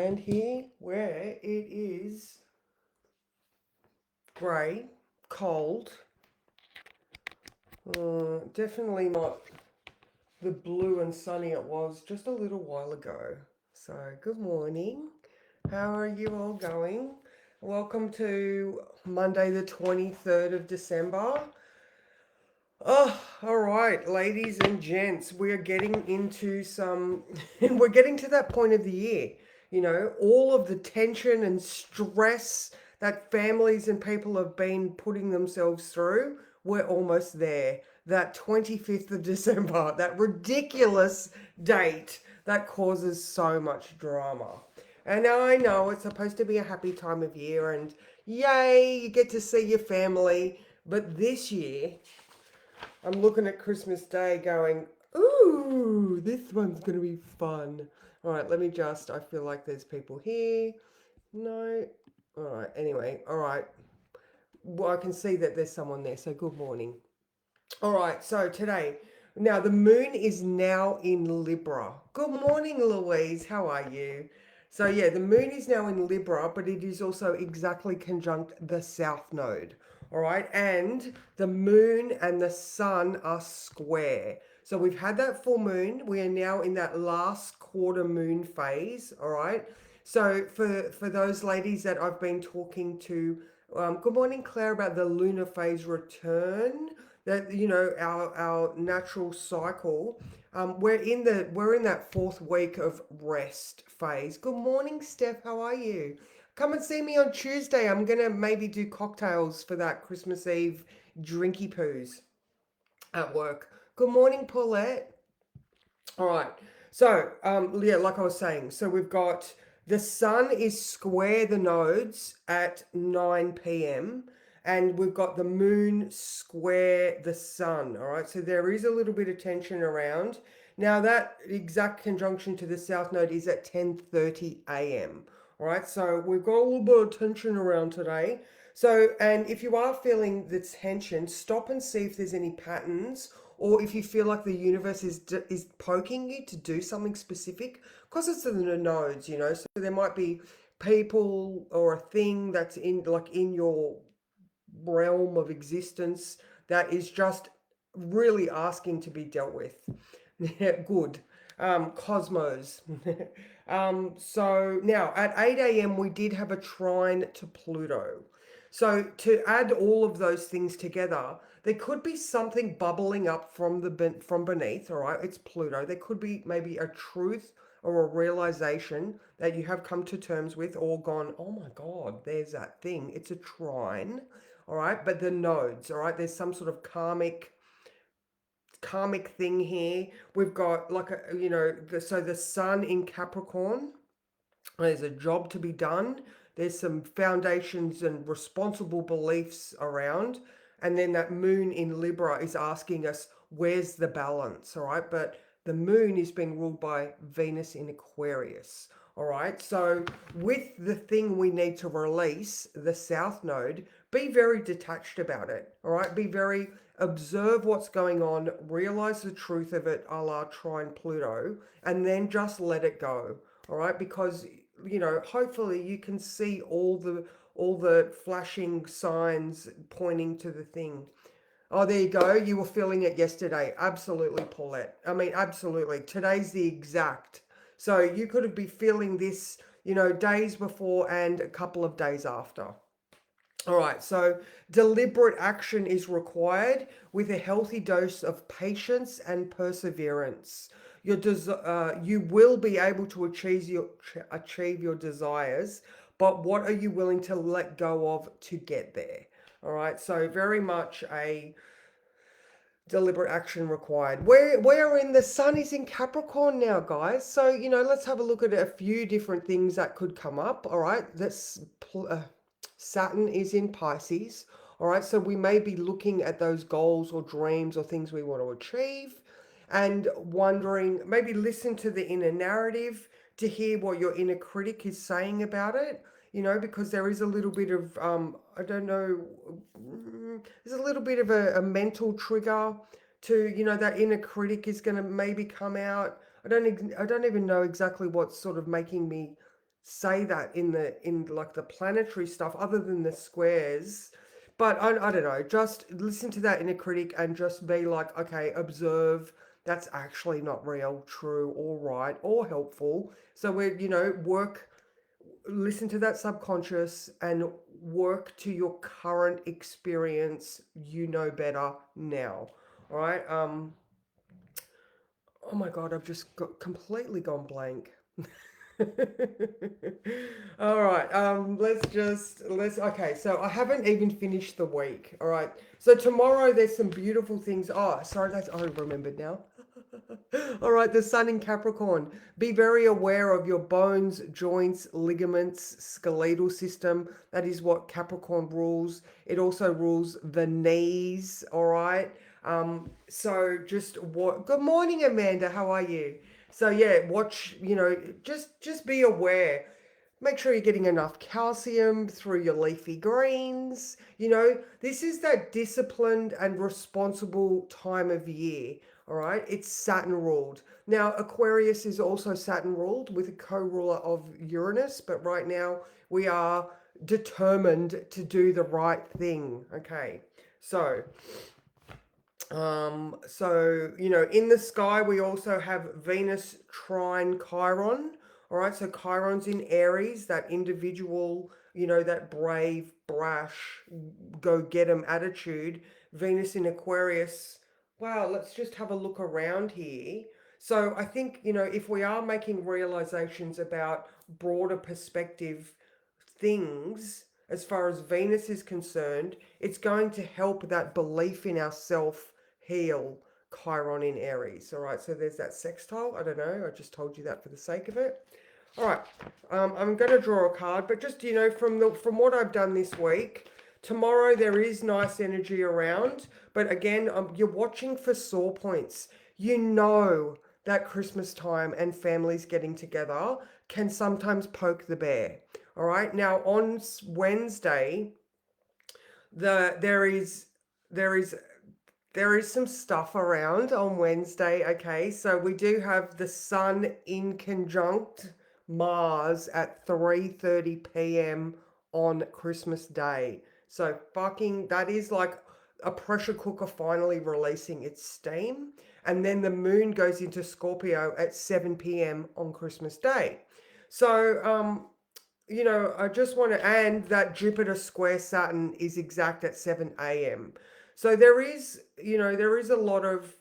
land here where it is grey, cold, definitely not the blue and sunny it was just a little while ago. So, good morning. How are you all going? Welcome to Monday, the 23rd of December. Oh, all right, ladies and gents, we're getting into we're getting to that point of the year. All of the tension and stress that families and people have been putting themselves through, we're almost there. That 25th of December, that ridiculous date that causes so much drama. And I know it's supposed to be a happy time of year and yay, you get to see your family. But this year, I'm looking at Christmas Day going, ooh, this one's going to be fun. All right, I feel like there's people here. No. All right, anyway, all right. Well, I can see that there's someone there, so good morning. All right, so today, now the moon is now in Libra. Good morning, Louise. How are you? So, yeah, the moon is now in Libra, but it is also exactly conjunct the south node. All right, and the moon and the sun are square. So, we've had that full moon. We are now in that last quarter moon phase. All right. So, for those ladies that I've been talking to, good morning, Claire, about the lunar phase return, that our natural cycle, we're in that fourth week of rest phase. Good morning, Steph. How are you? Come and see me on Tuesday. I'm gonna maybe do cocktails for that Christmas Eve drinky poos at work. Good morning, Paulette. All right. So, yeah, like I was saying, so we've got the sun is square the nodes at 9 p.m. and we've got the moon square the sun. All right. So there is a little bit of tension around. Now that exact conjunction to the south node is at 10:30 a.m. All right. So we've got a little bit of tension around today. So, and if you are feeling the tension, stop and see if there's any patterns, or if you feel like the universe is poking you to do something specific, because it's in the nodes, so there might be people or a thing that's in your realm of existence that is just really asking to be dealt with. Good. Cosmos. So now at 8 a.m. we did have a trine to Pluto. So to add all of those things together, there could be something bubbling up from beneath. All right, it's Pluto. There could be maybe a truth or a realization that you have come to terms with, or gone, oh my God, there's that thing. It's a trine. All right, but the nodes. All right, there's some sort of karmic thing here. We've got like so the sun in Capricorn, there's a job to be done. There's some foundations and responsible beliefs around. And then that moon in Libra is asking us, where's the balance? All right. But the moon is being ruled by Venus in Aquarius. All right. So, with the thing we need to release, the South Node, be very detached about it. All right. Be very, observe what's going on, realize the truth of it, a la trine Pluto, and then just let it go. All right. Because hopefully you can see all the flashing signs pointing to the thing. Oh, there you go. You were feeling it yesterday. Absolutely, Paulette. I mean, absolutely. Today's the exact. So you could be feeling this, days before and a couple of days after. All right, so deliberate action is required with a healthy dose of patience and perseverance. You will be able to achieve your desires, but what are you willing to let go of to get there? All right, so very much a deliberate action required. We're in the sun is in Capricorn now, guys. So let's have a look at a few different things that could come up. All right, Saturn is in Pisces. All right, so we may be looking at those goals or dreams or things we want to achieve, and wondering, maybe listen to the inner narrative to hear what your inner critic is saying about it. Because there is a little bit of I don't know, there's a little bit of a mental trigger to, that inner critic is going to maybe come out. I don't even know exactly what's sort of making me say that in like the planetary stuff other than the squares. But I don't know, just listen to that inner critic and just be like, okay, observe that's actually not real, true, or right, or helpful. So listen to that subconscious and work to your current experience. You know better now. All right. Oh my God, I've just got completely gone blank. All right, okay, so I haven't even finished the week. All right, so tomorrow there's some beautiful things. Oh, sorry, I remembered now. All right, the sun in Capricorn. Be very aware of your bones, joints, ligaments, skeletal system. That is what Capricorn rules. It also rules the knees. All right. So just what? Good morning, Amanda. How are you? So yeah, watch. Just be aware. Make sure you're getting enough calcium through your leafy greens. This is that disciplined and responsible time of year. All right, it's Saturn ruled. Now, Aquarius is also Saturn ruled with a co ruler of Uranus, but right now we are determined to do the right thing. Okay, so in the sky, we also have Venus trine Chiron. All right, so Chiron's in Aries, that individual, that brave, brash, go get 'em attitude. Venus in Aquarius. Wow, let's just have a look around here. So I think, if we are making realizations about broader perspective things, as far as Venus is concerned, it's going to help that belief in ourself heal Chiron in Aries. All right, so there's that sextile. I don't know, I just told you that for the sake of it. All right, I'm going to draw a card, but just, from what I've done this week, tomorrow there is nice energy around, but again, you're watching for sore points. That Christmas time and families getting together can sometimes poke the bear. All right, now on Wednesday, there is there is there is some stuff around on Wednesday. Okay, so we do have the Sun in conjunct Mars at 3:30 p.m. on Christmas Day. So fucking that is like a pressure cooker finally releasing its steam. And then the moon goes into Scorpio at 7 p.m. on Christmas Day. So I just want to, and that Jupiter square Saturn is exact at 7 a.m. So there is a lot of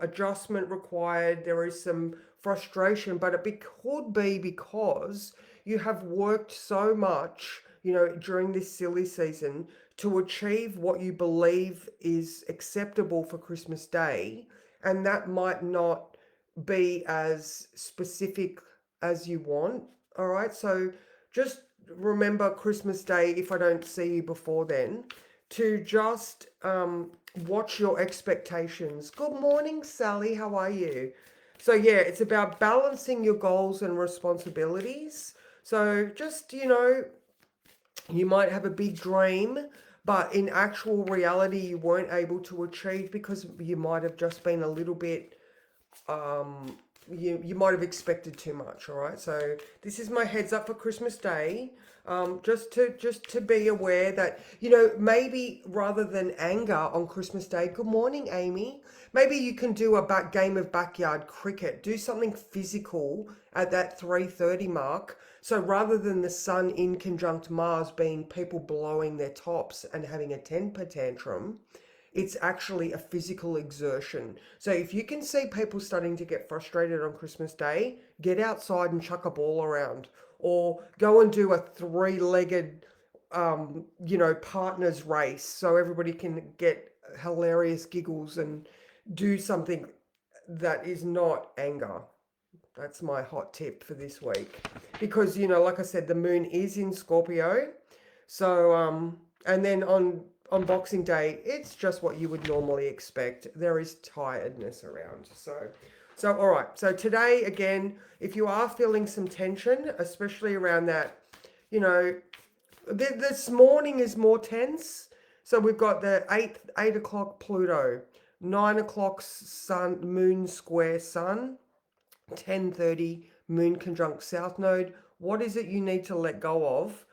adjustment required. There is some frustration, but could be because you have worked so much, during this silly season to achieve what you believe is acceptable for Christmas Day, and that might not be as specific as you want. All right, so just remember Christmas Day, if I don't see you before then, to just watch your expectations. Good morning, Sally. How are you? So, yeah, it's about balancing your goals and responsibilities. So, just, you might have a big dream, but in actual reality, you weren't able to achieve because you might have just been a little bit you might have expected too much. All right, so this is my heads up for Christmas Day. Just to be aware that maybe rather than anger on Christmas Day. Good morning, Amy. Maybe you can do a game of backyard cricket. Do something physical at that 3:30 mark. So rather than the sun in conjunct Mars being people blowing their tops and having a temper tantrum, it's actually a physical exertion. So if you can see people starting to get frustrated on Christmas Day, get outside and chuck a ball around, or go and do a three-legged, partners race, so everybody can get hilarious giggles and do something that is not anger. That's my hot tip for this week, because like I said, the moon is in Scorpio, so and then on Boxing Day, it's just what you would normally expect. There is tiredness around. So all right. So today, again, if you are feeling some tension, especially around that, this morning is more tense. So we've got the 8 o'clock Pluto, 9 o'clock Moon square Sun, 10:30 Moon conjunct South Node, What is it you need to let go of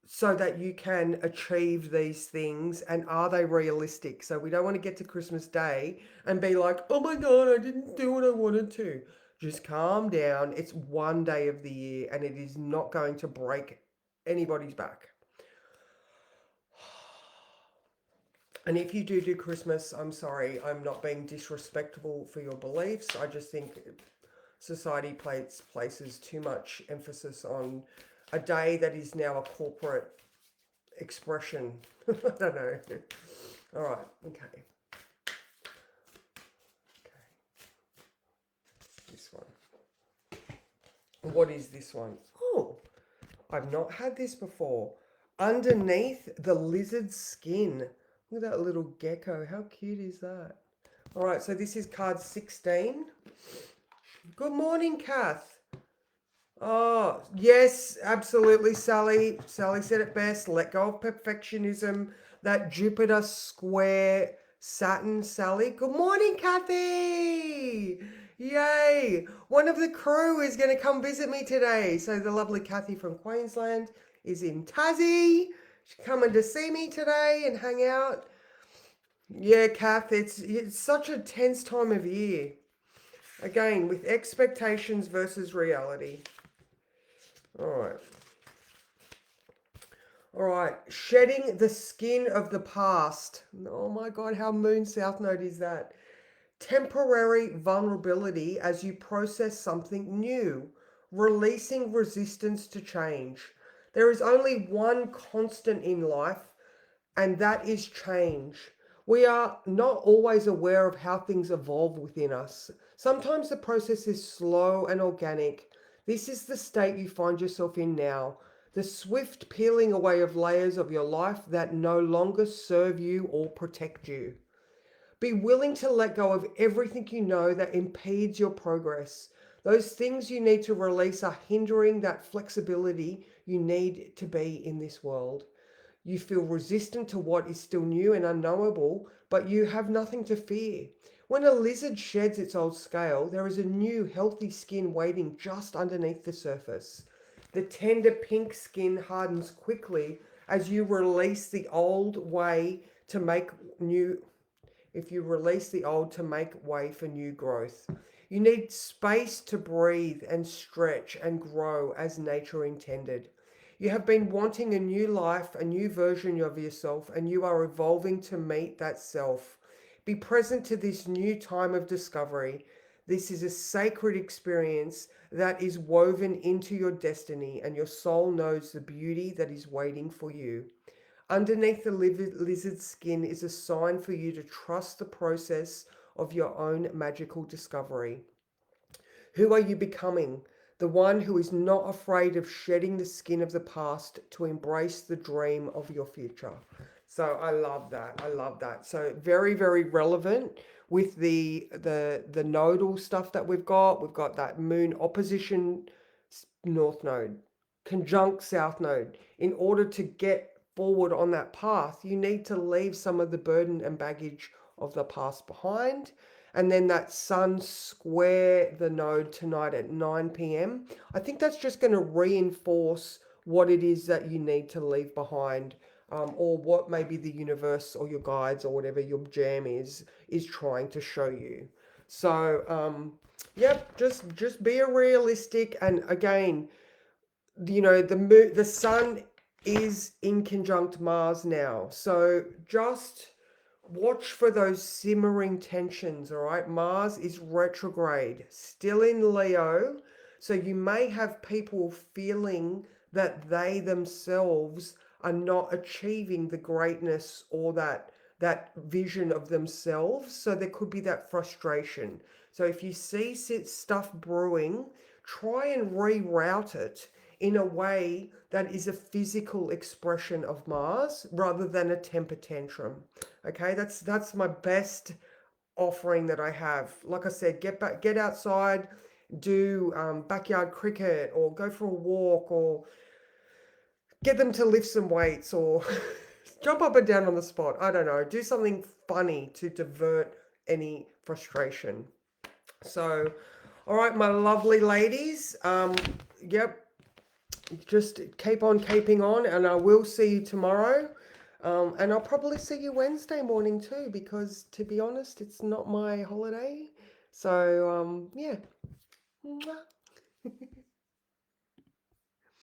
so that you can achieve these things, and are they realistic? So we don't want to get to Christmas Day and be like, oh my God, I didn't do what I wanted to. Just calm down. It's one day of the year and it is not going to break anybody's back. And if you do Christmas, I'm sorry, I'm not being disrespectful for your beliefs. I just think society places too much emphasis on a day that is now a corporate expression. I don't know. All right. Okay. This one. What is this one? Oh, I've not had this before. Underneath the lizard's skin. Look at that little gecko. How cute is that? All right. So this is card 16. Good morning, Kath. Oh, yes, absolutely, Sally. Sally said it best. Let go of perfectionism. That Jupiter square Saturn, Sally. Good morning, Kathy. Yay. One of the crew is going to come visit me today. So the lovely Kathy from Queensland is in Tassie. She's coming to see me today and hang out. Yeah, Kath, it's such a tense time of year. Again, with expectations versus reality. All right. All right. Shedding the skin of the past. Oh my God, how moon south node is that? Temporary vulnerability as you process something new. Releasing resistance to change. There is only one constant in life, and that is change. We are not always aware of how things evolve within us. Sometimes the process is slow and organic. This is the state you find yourself in now. The swift peeling away of layers of your life that no longer serve you or protect you. Be willing to let go of everything you know that impedes your progress. Those things you need to release are hindering that flexibility you need to be in this world. You feel resistant to what is still new and unknowable, but you have nothing to fear. When a lizard sheds its old scale, there is a new, healthy skin waiting just underneath the surface. The tender pink skin hardens quickly as you release the old way to make new if you release the old to make way for new growth. You need space to breathe and stretch and grow as nature intended. You have been wanting a new life, a new version of yourself, and you are evolving to meet that self. Be present to this new time of discovery. This is a sacred experience that is woven into your destiny, and your soul knows the beauty that is waiting for you. Underneath the lizard's skin is a sign for you to trust the process of your own magical discovery. Who are you becoming? The one who is not afraid of shedding the skin of the past to embrace the dream of your future. So I love that. I love that. So very, very relevant with the nodal stuff that we've got. We've got that moon opposition north node, conjunct south node. In order to get forward on that path, you need to leave some of the burden and baggage of the past behind. And then that sun square the node tonight at 9 p.m. I think that's just going to reinforce what it is that you need to leave behind, or what maybe the universe or your guides or whatever your jam is trying to show you. So yep, just be a realistic. And again, the sun is in conjunct Mars now, so just watch for those simmering tensions. All right, Mars is retrograde, still in Leo, so you may have people feeling that they themselves are not achieving the greatness or that vision of themselves, so there could be that frustration. So if you see stuff brewing, try and reroute it in a way that is a physical expression of Mars rather than a temper tantrum. Okay, that's my best offering that I have. Like I said, get outside, do backyard cricket, or go for a walk, or get them to lift some weights, or jump up and down on the spot. I don't know. Do something funny to divert any frustration. So, all right, my lovely ladies. Yep. just keep on keeping on, and I will see you tomorrow. And I'll probably see you Wednesday morning too, because to be honest, it's not my holiday. So, yeah. Mwah.